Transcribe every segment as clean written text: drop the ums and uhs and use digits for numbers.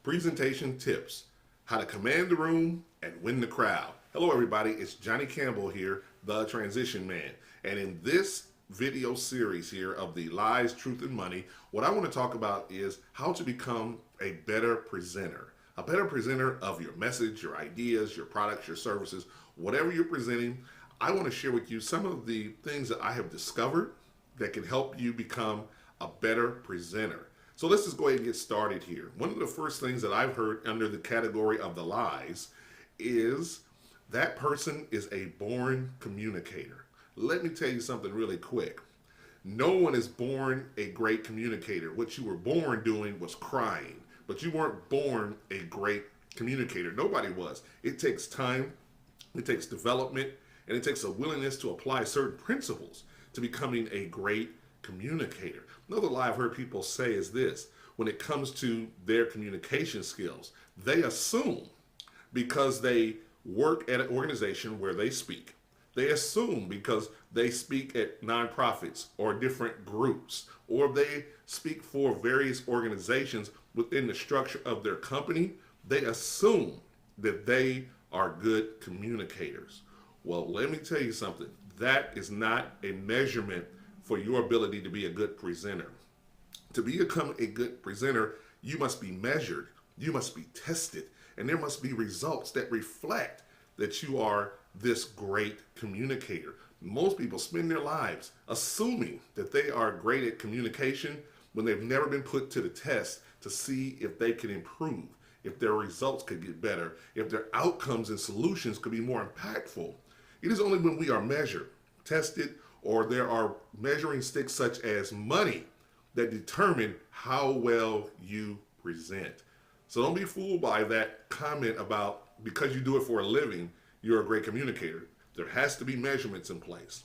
Presentation tips, how to command the room and win the crowd. Hello everybody, it's Johnny Campbell here, the Transition Man. And in this video series here of the Lies, Truth, and Money, what I want to talk about is how to become a better presenter. A better presenter of your message, your ideas, your products, your services, whatever you're presenting. I want to share with you some of the things that I have discovered that can help you become a better presenter. So let's just go ahead and get started here. One of the first things that I've heard under the category of the lies is that person is a born communicator. Let me tell you something really quick. No one is born a great communicator. What you were born doing was crying, but you weren't born a great communicator. Nobody was. It takes time, it takes development, and it takes a willingness to apply certain principles to becoming a great communicator. Another lie I've heard people say is this: when it comes to their communication skills, they assume because they work at an organization where they speak, they assume because they speak at nonprofits or different groups, or they speak for various organizations within the structure of their company, they assume that they are good communicators. Well, let me tell you something. That is not a measurement for your ability to be a good presenter. To become a good presenter, you must be measured, you must be tested, and there must be results that reflect that you are this great communicator. Most people spend their lives assuming that they are great at communication when they've never been put to the test to see if they can improve, if their results could get better, if their outcomes and solutions could be more impactful. It is only when we are measured, tested, or there are measuring sticks such as money that determine how well you present. So don't be fooled by that comment about because you do it for a living, you're a great communicator. There has to be measurements in place.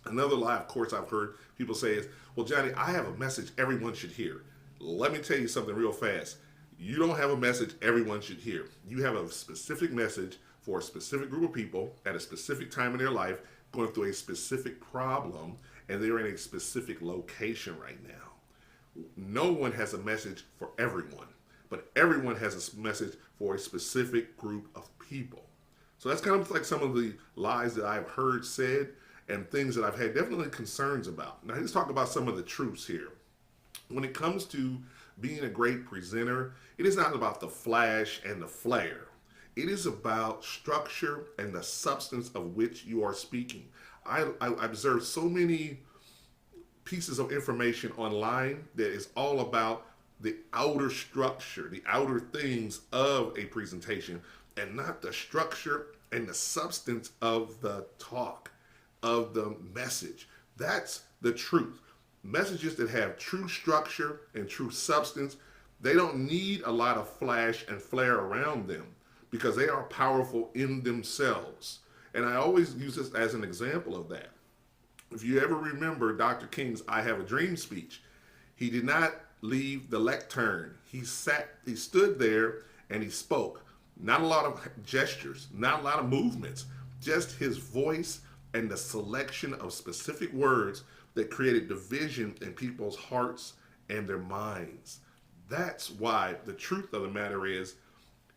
Another lie, of course, I've heard people say is, well, Johnny, I have a message everyone should hear. Let me tell you something real fast. You don't have a message everyone should hear. You have a specific message for a specific group of people at a specific time in their life going through a specific problem, and they're in a specific location right now. No one has a message for everyone, but everyone has a message for a specific group of people. So that's kind of like some of the lies that I've heard said and things that I've had definitely concerns about. Now let's talk about some of the truths here. When it comes to being a great presenter, it is not about the flash and the flare. It is about structure and the substance of which you are speaking. I observe so many pieces of information online that is all about the outer structure, the outer things of a presentation, and not the structure and the substance of the talk, of the message. That's the truth. Messages that have true structure and true substance, they don't need a lot of flash and flare around them because they are powerful in themselves. And I always use this as an example of that. If you ever remember Dr. King's I Have a Dream speech, he did not leave the lectern. He stood there and he spoke. Not a lot of gestures, not a lot of movements, just his voice and the selection of specific words that created division in people's hearts and their minds. That's why the truth of the matter is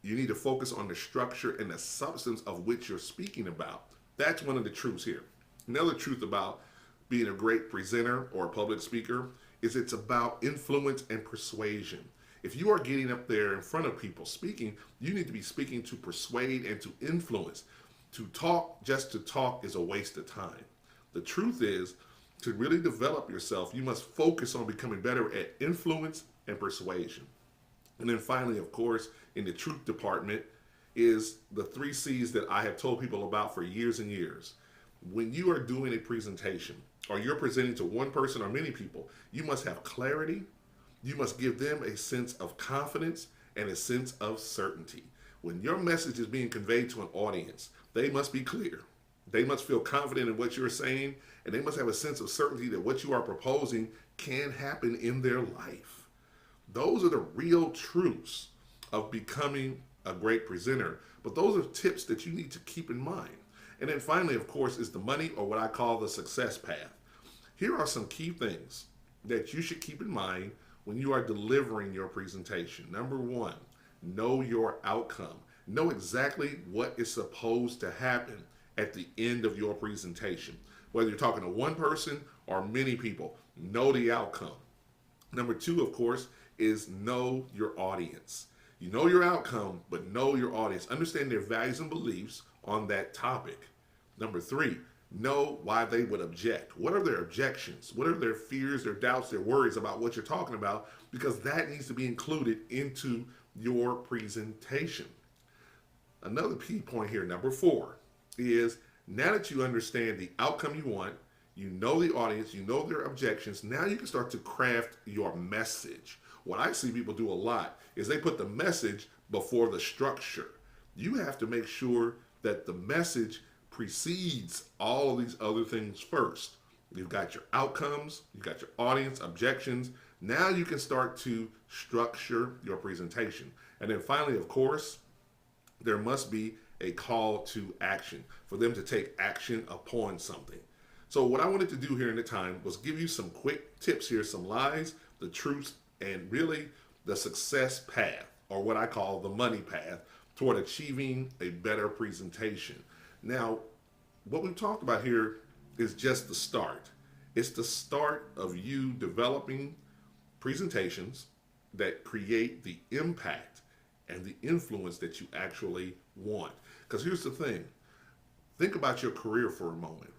you need to focus on the structure and the substance of which you're speaking about. That's one of the truths here. Another truth about being a great presenter or a public speaker is it's about influence and persuasion. If you are getting up there in front of people speaking, you need to be speaking to persuade and to influence. To talk just to talk is a waste of time. The truth is, to really develop yourself, you must focus on becoming better at influence and persuasion. And then finally, of course, in the truth department is the 3 C's that I have told people about for years and years. When you are doing a presentation or you're presenting to one person or many people, you must have clarity. You must give them a sense of confidence and a sense of certainty. When your message is being conveyed to an audience, they must be clear. They must feel confident in what you're saying, and they must have a sense of certainty that what you are proposing can happen in their life. Those are the real truths of becoming a great presenter, but those are tips that you need to keep in mind. And then finally, of course, is the money, or what I call the success path. Here are some key things that you should keep in mind when you are delivering your presentation. Number one, know your outcome. Know exactly what is supposed to happen at the end of your presentation. Whether you're talking to one person or many people, know the outcome. Number two, of course, is know your audience. You know your outcome, but know your audience. Understand their values and beliefs on that topic. Number three, know why they would object. What are their objections? What are their fears, their doubts, their worries about what you're talking about? Because that needs to be included into your presentation. Another key point here, number four, is now that you understand the outcome you want, you know the audience, you know their objections, now you can start to craft your message. What I see people do a lot is they put the message before the structure. You have to make sure that the message precedes all of these other things first. You've got your outcomes, you've got your audience, objections. Now you can start to structure your presentation. And then finally, of course, there must be a call to action for them to take action upon something. So what I wanted to do here in the time was give you some quick tips here, some lies, the truths, and really the success path, or what I call the money path, toward achieving a better presentation. Now, what we've talked about here is just the start. It's the start of you developing presentations that create the impact and the influence that you actually want. Because here's the thing. Think about your career for a moment.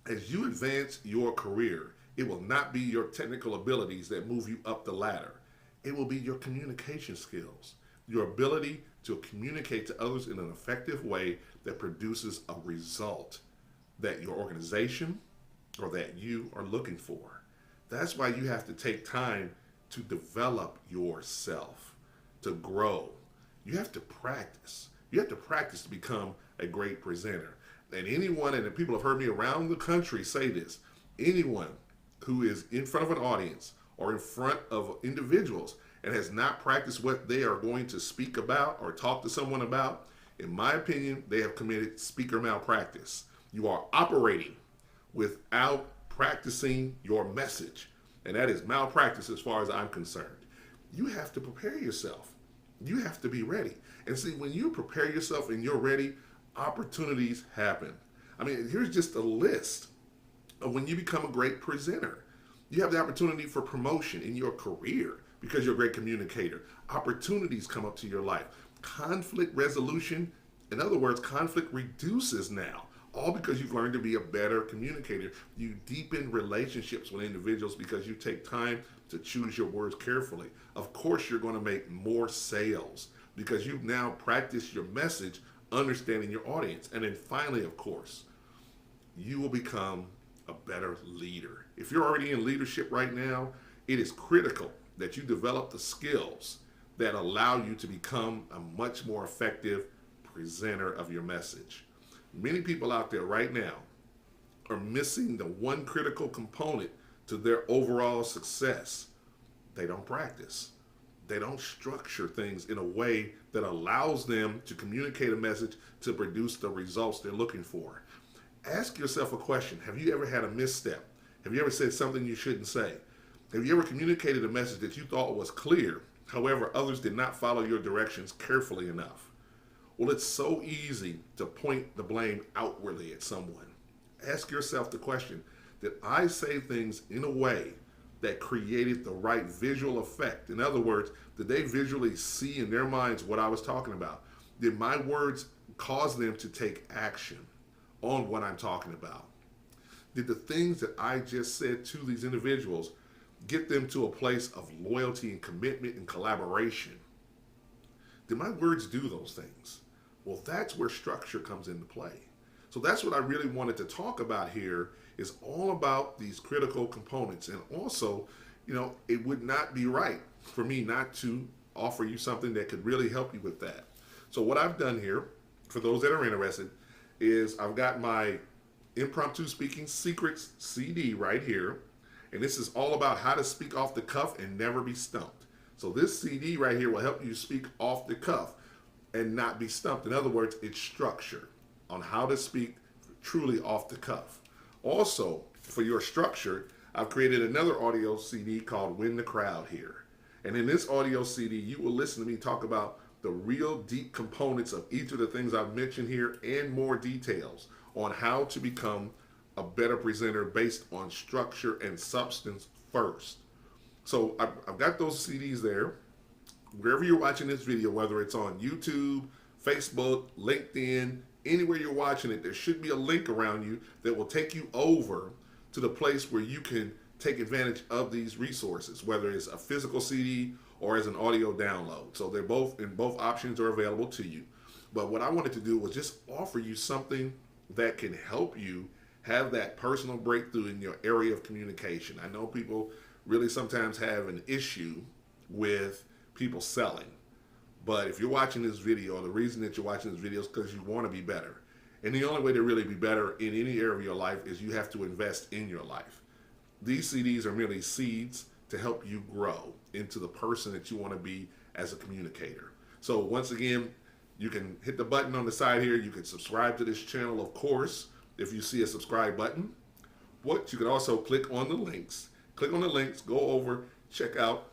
As you advance your career, it will not be your technical abilities that move you up the ladder. It will be your communication skills, your ability to communicate to others in an effective way that produces a result that your organization or that you are looking for. That's why you have to take time to develop yourself, to grow. You have to practice. You have to practice to become a great presenter. And anyone, and people have heard me around the country say this, anyone who is in front of an audience or in front of individuals and has not practiced what they are going to speak about or talk to someone about, in my opinion, they have committed speaker malpractice. You are operating without practicing your message. And that is malpractice as far as I'm concerned. You have to prepare yourself. You have to be ready. And see, when you prepare yourself and you're ready, opportunities happen. I mean, here's just a list of when you become a great presenter. You have the opportunity for promotion in your career because you're a great communicator. Opportunities come up to your life. Conflict resolution, in other words, conflict reduces now, all because you've learned to be a better communicator. You deepen relationships with individuals because you take time to choose your words carefully. Of course, you're going to make more sales because you've now practiced your message, understanding your audience. And then finally, of course, you will become a better leader. If you're already in leadership right now, it is critical that you develop the skills that allow you to become a much more effective presenter of your message. Many people out there right now are missing the one critical component to their overall success. They don't practice. They don't structure things in a way that allows them to communicate a message to produce the results they're looking for. Ask yourself a question. Have you ever had a misstep? Have you ever said something you shouldn't say? Have you ever communicated a message that you thought was clear, however, others did not follow your directions carefully enough? Well, it's so easy to point the blame outwardly at someone. Ask yourself the question, did I say things in a way that created the right visual effect? In other words, did they visually see in their minds what I was talking about? Did my words cause them to take action on what I'm talking about? Did the things that I just said to these individuals get them to a place of loyalty and commitment and collaboration? Did my words do those things? Well, that's where structure comes into play. So that's what I really wanted to talk about here, is all about these critical components. And also, it would not be right for me not to offer you something that could really help you with that. So what I've done here, for those that are interested, is I've got my Impromptu Speaking Secrets CD right here. And this is all about how to speak off the cuff and never be stumped. So this CD right here will help you speak off the cuff and not be stumped. In other words, it's structure on how to speak truly off the cuff. Also, for your structure, I've created another audio CD called Win the Crowd here. And in this audio CD, you will listen to me talk about the real deep components of each of the things I've mentioned here and more details on how to become a better presenter based on structure and substance first. So I've got those CDs there. Wherever you're watching this video, whether it's on YouTube, Facebook, LinkedIn, anywhere you're watching it, there should be a link around you that will take you over to the place where you can take advantage of these resources, whether it's a physical CD or as an audio download. So they're both options are available to you. But what I wanted to do was just offer you something that can help you have that personal breakthrough in your area of communication. I know people really sometimes have an issue with people selling. But if you're watching this video, the reason that you're watching this video is because you want to be better. And the only way to really be better in any area of your life is you have to invest in your life. These CDs are merely seeds to help you grow into the person that you want to be as a communicator. So once again, you can hit the button on the side here. You can subscribe to this channel, of course, if you see a subscribe button. What you can also click on the links. Click on the links, go over, check out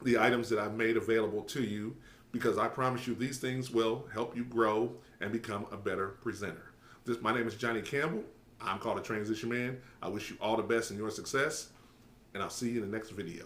the items that I've made available to you, because I promise you these things will help you grow and become a better presenter. My name is Johnny Campbell. I'm called a Transition Man. I wish you all the best in your success, and I'll see you in the next video.